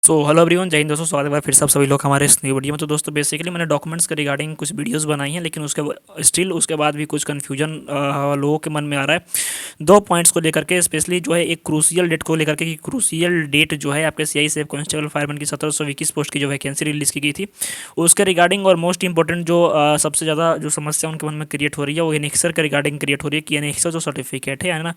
So hello everyone, जय हिंद दोस्तों। स्वागत है एक बार फिर से आप सभी लोग हमारे इस नई वीडियो में। तो दोस्तों बेसिकली मैंने डॉक्यूमेंट्स के रिगार्डिंग कुछ वीडियोस बनाई हैं, लेकिन उसके स्टिल उसके बाद भी कुछ कन्फ्यूजन लोगों के मन में आ रहा है। दो पॉइंट्स को लेकर के, स्पेशली जो है एक क्रूशियल डेट को लेकर के कि क्रूशियल डेट जो है आपके सीआईएसएफ कांस्टेबल फायरमैन की 1721 पोस्ट की जो वैकेंसी रिलीज़ की गई थी उसके रिगार्डिंग। और मोस्ट इंपॉर्टेंट जो सबसे ज़्यादा जो समस्या उनके मन में क्रिएट हो रही है वो एनेक्सर के रिगार्डिंग क्रिएट हो रही है कि एनेक्सर जो सर्टिफिकेट है ना,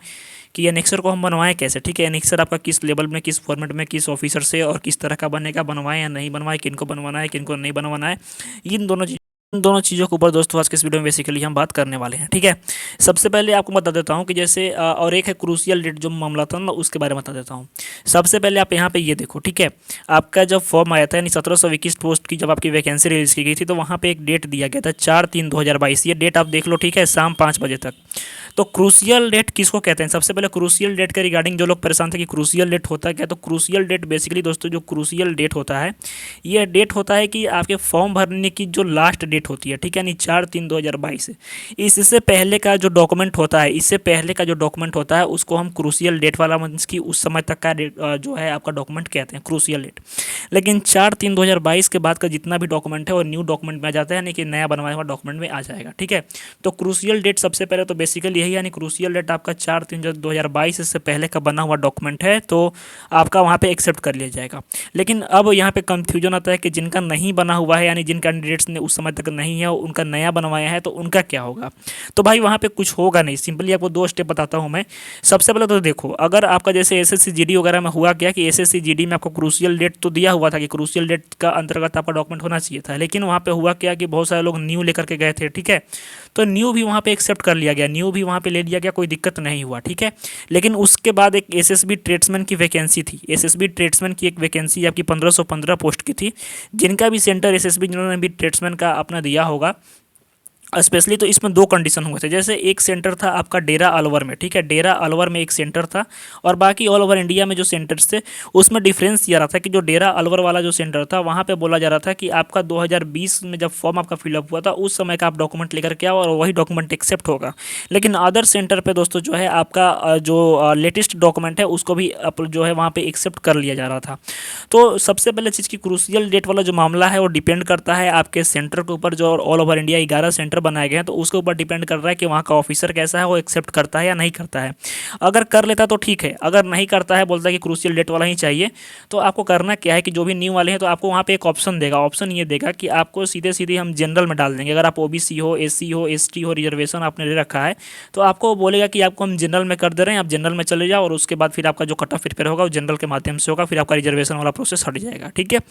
कि एनेक्सर को हम बनवाएं कैसे। ठीक है, एनेक्सर आपका किस लेवल में, किस फॉर्मेट में, किस ऑफिसर से और किस तरह का बनेगा, बनवाएं या नहीं बनवाएं, किनको बनवाना है किनको नहीं बनवाना है। इन दोनों चीज़ों के ऊपर दोस्तों आज के इस वीडियो में बेसिकली हम बात करने वाले हैं। ठीक है, सबसे पहले आपको बता देता हूं कि जैसे और एक है क्रूशियल डेट जो मामला था ना, उसके बारे में बता देता हूं। सबसे पहले आप यहाँ पे ये देखो। ठीक है, आपका जब फॉर्म आया था यानी 1721 पोस्ट की जब आपकी वैकेंसी रिलीज की गई थी तो वहाँ पे एक डेट दिया गया था 4/3/2022। ये डेट आप देख लो। ठीक है, शाम 5 बजे तक। तो क्रूशियल डेट किसको कहते हैं? सबसे पहले क्रूशियल डेट के रिगार्डिंग जो लोग परेशान थे कि क्रूशियल डेट होता है क्या, तो क्रूशियल डेट बेसिकली दोस्तों जो क्रूशियल डेट होता है, ये डेट होता है कि आपके फॉर्म भरने की जो लास्ट डेट होती है। ठीक है, यानी 4/3/2022। इससे पहले का जो डॉक्यूमेंट होता है, इससे पहले का जो डॉक्यूमेंट होता है उसको हम क्रूशियल डेट वाला, मीन्स की उस समय तक का जो है आपका डॉक्यूमेंट कहते हैं क्रूशियल डेट। लेकिन 4/3/2022 के बाद का जितना भी डॉक्यूमेंट है वो न्यू डॉक्यूमेंट में आ जाता है, यानी कि नया बनवाया हुआ डॉक्यूमेंट में आ जाएगा। ठीक है, तो क्रूशियल डेट सबसे पहले तो बेसिकली यही, यानी क्रूशियल डेट आपका 4/3/2022 से पहले का बना हुआ डॉक्यूमेंट है तो आपका वहाँ पे एक्सेप्ट कर लिया जाएगा। लेकिन अब यहाँ पे कंफ्यूजन आता है कि जिनका नहीं बना हुआ है, यानी जिन कैंडिडेट्स ने उस समय तक नहीं है उनका नया बनवाया है, तो उनका क्या होगा? तो भाई वहाँ पे कुछ होगा नहीं। सिंपली आपको दो स्टेप बताता हूँ मैं। सबसे पहले तो देखो, अगर आपका जैसे एसएससी जीडी वगैरह में हुआ क्या कि एसएससी जीडी में आपको क्रूशियल डेट तो दिया हुआ था कि क्रूशियल डेट का अंतर्गत आपका डॉक्यूमेंट होना चाहिए था, लेकिन वहाँ पे हुआ क्या कि बहुत सारे लोग न्यू लेकर के गए थे। ठीक है, तो न्यू भी वहाँ पे एक्सेप्ट कर लिया गया, न्यू भी वहाँ पे ले लिया गया, कोई दिक्कत नहीं हुआ। ठीक है, लेकिन उसके बाद एक एसएसबी ट्रेड्समैन की वैकेंसी थी। एसएसबी ट्रेड्समैन की एक वैकेंसी आपकी 1515 पोस्ट की थी। जिनका भी सेंटर एसएसबी जिन्होंने भी ट्रेड्समैन का अपना दिया होगा स्पेशली, तो इसमें दो कंडीशन हुए थे। जैसे एक सेंटर था आपका डेरा अलवर में। ठीक है, डेरा अलवर में एक सेंटर था और बाकी ऑल ओवर इंडिया में जो सेंटर्स थे उसमें डिफरेंस ये रहा था कि जो डेरा अलवर वाला जो सेंटर था वहाँ पे बोला जा रहा था कि आपका 2020 में जब फॉर्म आपका फिलअप हुआ था उस समय का आप डॉक्यूमेंट लेकर के आओ और वही डॉक्यूमेंट एक्सेप्ट होगा। लेकिन अदर सेंटर पर दोस्तों जो है आपका जो लेटेस्ट डॉक्यूमेंट है उसको भी जो है वहाँ पर एक्सेप्ट कर लिया जा रहा था। तो सबसे पहले चीज़ की क्रूशियल डेट वाला जो मामला है वो डिपेंड करता है आपके सेंटर के ऊपर। जो ऑल ओवर इंडिया 11 सेंटर बनाए गए हैं तो उसके ऊपर डिपेंड कर रहा है कि वहाँ का ऑफिसर कैसा है, वो एक्सेप्ट करता है या नहीं करता है। अगर कर लेता तो ठीक है, अगर नहीं करता है, बोलता है कि क्रूशियल डेट वाला ही चाहिए, तो आपको करना क्या है कि जो भी न्यू वाले हैं तो आपको वहाँ पे एक ऑप्शन देगा। ऑप्शन ये देगा कि आपको सीधे सीधे हम जनरल में डाल देंगे। अगर आप ओबीसी हो, एससी हो, एसटी हो, रिजर्वेशन आपने ले रखा है तो आपको बोलेगा कि आपको हम जनरल में कर दे रहे हैं, आप जनरल में चले जाओ और उसके बाद फिर आपका जो कट ऑफ प्रिपेयर होगा वो जनरल के माध्यम से होगा, फिर आपका रिजर्वेशन वाला प्रोसेस हट जाएगा। ठीक है,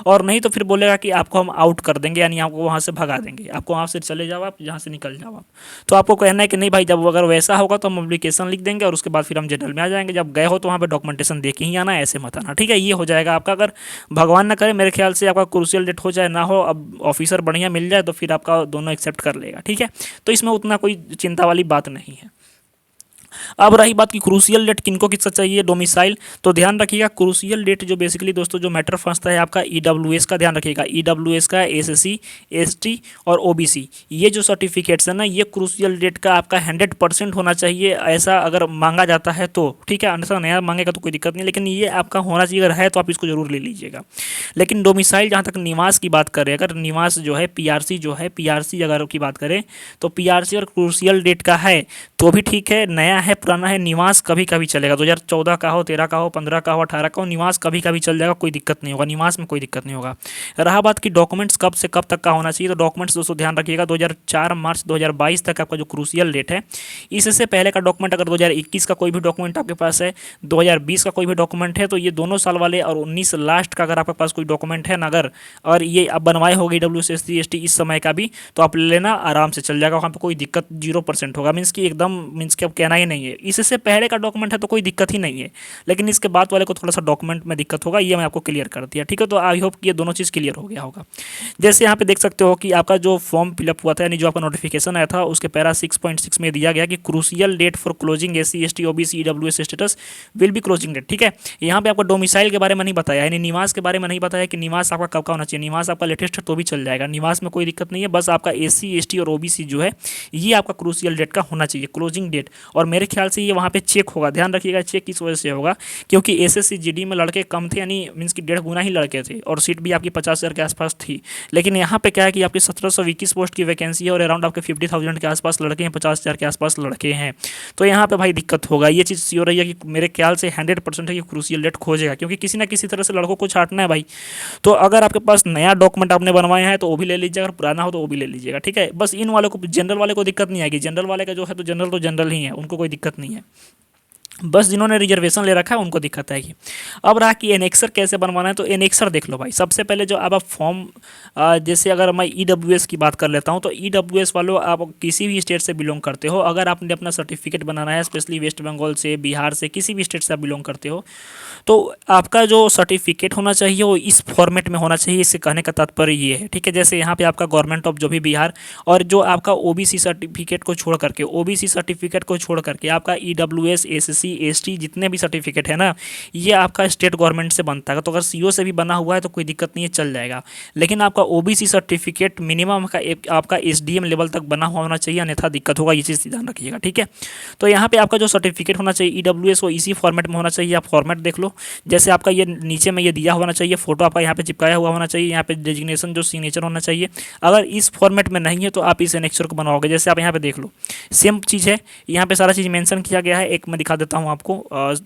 और नहीं तो फिर बोलेगा कि आपको हम आउट कर देंगे, यानी आपको वहाँ से भगा देंगे, आपको वहाँ से चले जाओ, आप जहाँ से निकल जाओ आप। तो आपको कहना है कि नहीं भाई, जब अगर वैसा होगा तो हम एप्लीकेशन लिख देंगे और उसके बाद फिर हम जनरल में आ जाएंगे। जब गए हो तो वहाँ पे डॉक्यूमेंटेशन दे के ही आना, ऐसे मत आना। ठीक है, ये हो जाएगा आपका। अगर भगवान ना करे, मेरे ख्याल से आपका क्रूशियल डेट हो जाए ना हो, अब ऑफिसर बढ़िया मिल जाए तो फिर आपका दोनों एक्सेप्ट कर लेगा। ठीक है, तो इसमें उतना कोई चिंता वाली बात नहीं है। अब रही बात की क्रूशियल डेट किनको किसका चाहिए, डोमिसाइल। तो ध्यान रखिएगा क्रूशियल डेट जो बेसिकली दोस्तों जो मैटर फंसता है आपका ईडब्ल्यूएस का, ध्यान रखिएगा ईडब्ल्यूएस का, एसएससी, एसटी और ओबीसी, ये जो सर्टिफिकेट्स है ना, ये क्रूशियल डेट का आपका 100% होना चाहिए। ऐसा अगर मांगा जाता है तो ठीक है, ऐसा नया मांगेगा तो कोई दिक्कत नहीं, लेकिन ये आपका होना चाहिए। अगर है तो आप इसको जरूर ले लीजिएगा। लेकिन डोमिसाइल, जहाँ तक निवास की बात करें, अगर निवास जो है पीआरसी जो है, पीआरसी अगर की बात करें तो पीआरसी और क्रूशियल डेट का है तो भी ठीक है, नया है पुराना है, निवास कभी कभी चलेगा। 2014 का हो, 13 का हो, 15 का हो, 18 का हो, निवास कभी कभी चल जाएगा, कोई दिक्कत नहीं होगा, निवास में कोई दिक्कत नहीं होगा। रहा बात की डॉक्यूमेंट्स कब से कब तक का होना चाहिए, तो डॉक्यूमेंट्स दोस्तों ध्यान रखिएगा 2004 मार्च 2022 तक आपका जो क्रूशियल डेट है। इससे पहले का डॉक्यूमेंट अगर 2021 का कोई भी डॉक्यूमेंट आपके पास है, 2020 का कोई भी डॉक्यूमेंट है, तो ये दोनों साल वाले और 19 लास्ट का अगर आपके पास कोई डॉक्यूमेंट है ना, अगर और ये आप बनवाए होगी डब्ल्यूएसएससी इस समय का भी, तो आप लेना, आराम से चल जाएगा, वहाँ पे कोई दिक्कत 0% होगा। मीन्स की एकदम, मीन्स कि अब कहना ही नहीं है। इससे पहले का डॉक्यूमेंट है तो कोई दिक्कत ही नहीं है, लेकिन इसके बाद वाले को थोड़ा सा डॉक्यूमेंट में दिक्कत होगा, ये मैं आपको क्लियर कर दिया। ठीक है, तो आई होप कि ये दोनों चीज़ क्लियर हो गया होगा। जैसे यहाँ पे देख सकते हो कि आपका जो फॉर्म फिलअप हुआ था, यानी जो आपका नोटिफिकेशन आया था, उसके पैरा 6.6 में दिया गया कि crucial date for closing SC ST OBC EWS status will be closing date. ठीक है, यहाँ पे आपको डोमिसाइल के बारे में नहीं बताया, यानी निवास के बारे में नहीं बताया कि निवास आपका कब का होना चाहिए। निवास आपका लेटेस्ट है तो भी चल जाएगा, निवास में कोई दिक्कत नहीं है, बस आपका एससी एसटी और ओबीसी जो है ये आपका क्रूशियल डेट का होना चाहिए, क्लोजिंग डेट। और मेरे मेरे ख्याल से ये वहाँ पे चेक होगा, ध्यान रखिएगा। चेक किस वजह से होगा, क्योंकि एसएससी जीडी में लड़के कम थे, यानी मीन्स कि 1.5 गुना ही लड़के थे, और सीट भी आपकी 50,000 के आसपास थी। लेकिन यहाँ पे क्या है कि आपकी 1721 पोस्ट की वैकेंसी है और अराउंड आपके 50,000 के आसपास लड़के हैं, 50,000 के आसपास लड़के हैं। तो यहाँ पे भाई दिक्कत होगा, ये चीज़ हो रही है कि मेरे ख्याल से 100% है कि क्रूशियल डेट खोजेगा, क्योंकि किसी ना किसी तरह से लड़कों को छांटना है भाई। तो अगर आपके पास नया डॉक्यूमेंट आपने बनवाया है तो वो भी ले लीजिएगा, अगर पुराना हो तो वो भी ले लीजिएगा, ठीक है। बस इन वालों को, जनरल वाले को दिक्कत नहीं आएगी। जनरल वाले का जो है तो जनरल ही है, उनको कोई दिक्कत नहीं है। बस जिन्होंने रिजर्वेशन ले रखा है उनको दिक्कत आएगी। अब रहा कि एनेक्सर कैसे बनवाना है, तो एनेक्सर देख लो भाई। सबसे पहले जो अब आप फॉर्म, जैसे अगर मैं ईडब्ल्यूएस की बात कर लेता हूँ, तो ईडब्ल्यूएस वालों, आप किसी भी स्टेट से बिलोंग करते हो, अगर आपने अपना सर्टिफिकेट बनाना है, स्पेशली वेस्ट बंगाल से, बिहार से, किसी भी स्टेट से आप बिलोंग करते हो, तो आपका जो सर्टिफिकेट होना चाहिए वो इस फॉर्मेट में होना चाहिए। इससे कहने का तात्पर्य ये है, ठीक है। जैसे यहाँ पे आपका गवर्नमेंट ऑफ जो भी बिहार, और जो आपका ओबीसी सर्टिफिकेट को छोड़ करके, ओबीसी सर्टिफिकेट को छोड़ करके आपका ईडब्ल्यूएस, एसएससी, एसटी जितने भी सर्टिफिकेट है ना, ये आपका स्टेट गवर्नमेंट से बनता है। तो अगर सीओ से भी बना हुआ है तो कोई दिक्कत नहीं है, चल जाएगा। लेकिन आपका ओबीसी सर्टिफिकेट मिनिमम का आपका एसडीएम लेवल तक बना हुआ होना चाहिए, अन्यथा दिक्कत होगा। ये चीज़ ध्यान रखिएगा, ठीक है। तो यहाँ पे आपका जो सर्टिफिकेट होना चाहिए ईडब्ल्यूएस, वो इसी फॉर्मेट में होना चाहिए। आप फॉर्मेट देख लो, जैसे आपका ये नीचे में ये दिया होना चाहिए, फोटो आपका यहाँ पे चिपकाया हुआ होना चाहिए, यहाँ पे डेजिग्नेशन जो सिग्नेचर होना चाहिए। अगर इस फॉर्मेट में नहीं है तो आप इस एनेक्सर को बनवाओगे। जैसे आप यहाँ पे देख लो, सेम चीज़ है, यहाँ पे सारा चीज़ मेंशन किया गया है। एक मैं दिखा देता हूँ आपको,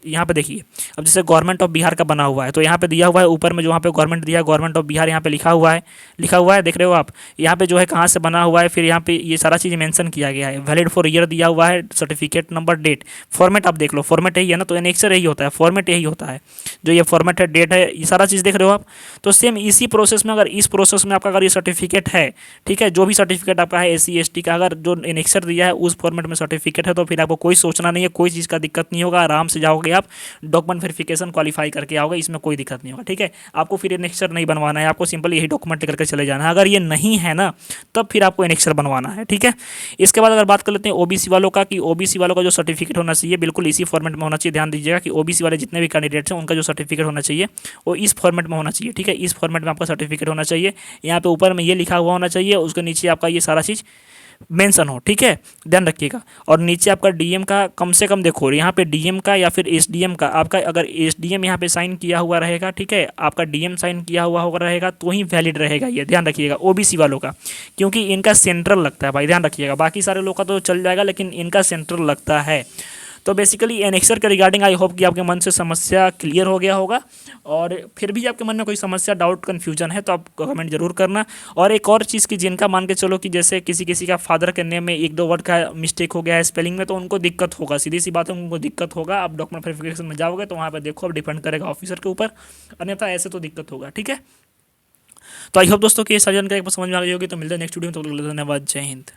यहाँ पे देखिए। अब जैसे गवर्नमेंट ऑफ बिहार का बना हुआ है, तो यहाँ पे दिया हुआ है ऊपर में, जो यहाँ पे गवर्नमेंट दिया है, गवर्नमेंट ऑफ बिहार यहाँ पे लिखा हुआ है, देख रहे हो आप। यहाँ पे जो है कहाँ से बना हुआ है, फिर यहाँ पे ये सारा चीज़ मेंशन किया गया है। वैलिड फॉर ईयर दिया हुआ है, सर्टिफिकेट नंबर, डेट, फॉर्मेट आप देख लो, फॉर्मेट यही है ना, तो एनेक्सर यही होता है, फॉर्मेट यही होता है। जो ये फॉर्मेट है, डेट है, ये सारा चीज़ देख रहे हो आप। तो सेम इसी प्रोसेस में, अगर इस प्रोसेस में आपका अगर ये सर्टिफिकेट है, ठीक है, जो भी सर्टिफिकेट आपका है एससी एसटी का, अगर जो एनेक्सर दिया है उस फॉर्मेट में सर्टिफिकेट है, तो फिर आपको कोई सोचना नहीं है, कोई चीज़ का दिक्कत नहीं होगा। आराम से जाओगे आप, डॉक्यूमेंट वेरिफिकेशन क्वालिफाई करके आओगे, इसमें कोई दिक्कत नहीं होगा, ठीक है। आपको फिर एनेक्सर नहीं बनवाना है, आपको सिंपल यही डॉक्यूमेंट लेकर के चले जाना है। अगर ये नहीं है ना, तब फिर आपको एनेक्सर बनवाना है, ठीक है। इसके बाद अगर बात कर लेते हैं ओबीसी वालों का, कि ओबीसी वालों का जो सर्टिफिकेट होना चाहिए बिल्कुल इसी फॉर्मेट में होना चाहिए। ध्यान दीजिएगा कि ओबीसी वाले जितने भी कैंडिडेट्स हैं उनका जो सर्टिफिकेट होना चाहिए वो इस फॉर्मेट में होना चाहिए, ठीक है। इस फॉर्मेट में आपका सर्टिफिकेट होना चाहिए। यहाँ पे ऊपर में ये लिखा हुआ होना चाहिए, उसके नीचे आपका ये सारा चीज़ मेंशन हो, ठीक है, ध्यान रखिएगा। और नीचे आपका डीएम का कम से कम देखो, यहाँ पे डीएम का या फिर एसडीएम का, आपका अगर एसडीएम यहाँ पे साइन किया हुआ रहेगा, ठीक है, आपका डीएम साइन किया हुआ होगा रहेगा, तो ही वैलिड रहेगा ये, ध्यान रखिएगा। ओबीसी वालों का, क्योंकि इनका सेंट्रल लगता है भाई, ध्यान रखिएगा। बाकी सारे लोग का तो चल जाएगा, लेकिन इनका सेंट्रल लगता है। तो बेसिकली एनेक्सर के रिगार्डिंग आई होप कि आपके मन से समस्या क्लियर हो गया होगा। और फिर भी आपके मन में कोई समस्या, डाउट, कन्फ्यूजन है तो आप कमेंट जरूर करना। और एक और चीज़ की, जिनका मान के चलो कि जैसे किसी किसी का फादर के नेम में 1-2 वर्ड का मिस्टेक हो गया है स्पेलिंग में, तो उनको दिक्कत होगा, सीधी सी बात है, उनको दिक्कत होगा। आप डॉक्यूमेंट वेरिफिकेशन में जाओगे तो वहाँ पर देखो, अब डिपेंड करेगा ऑफिसर के ऊपर, अन्यथा ऐसे तो दिक्कत होगा, ठीक है। तो आई होप दोस्तों कि ये सारी जानकारी आपको समझ में आ गई होगी। तो मिलते हैं नेक्स्ट वीडियो में, तो धन्यवाद, जय हिंद।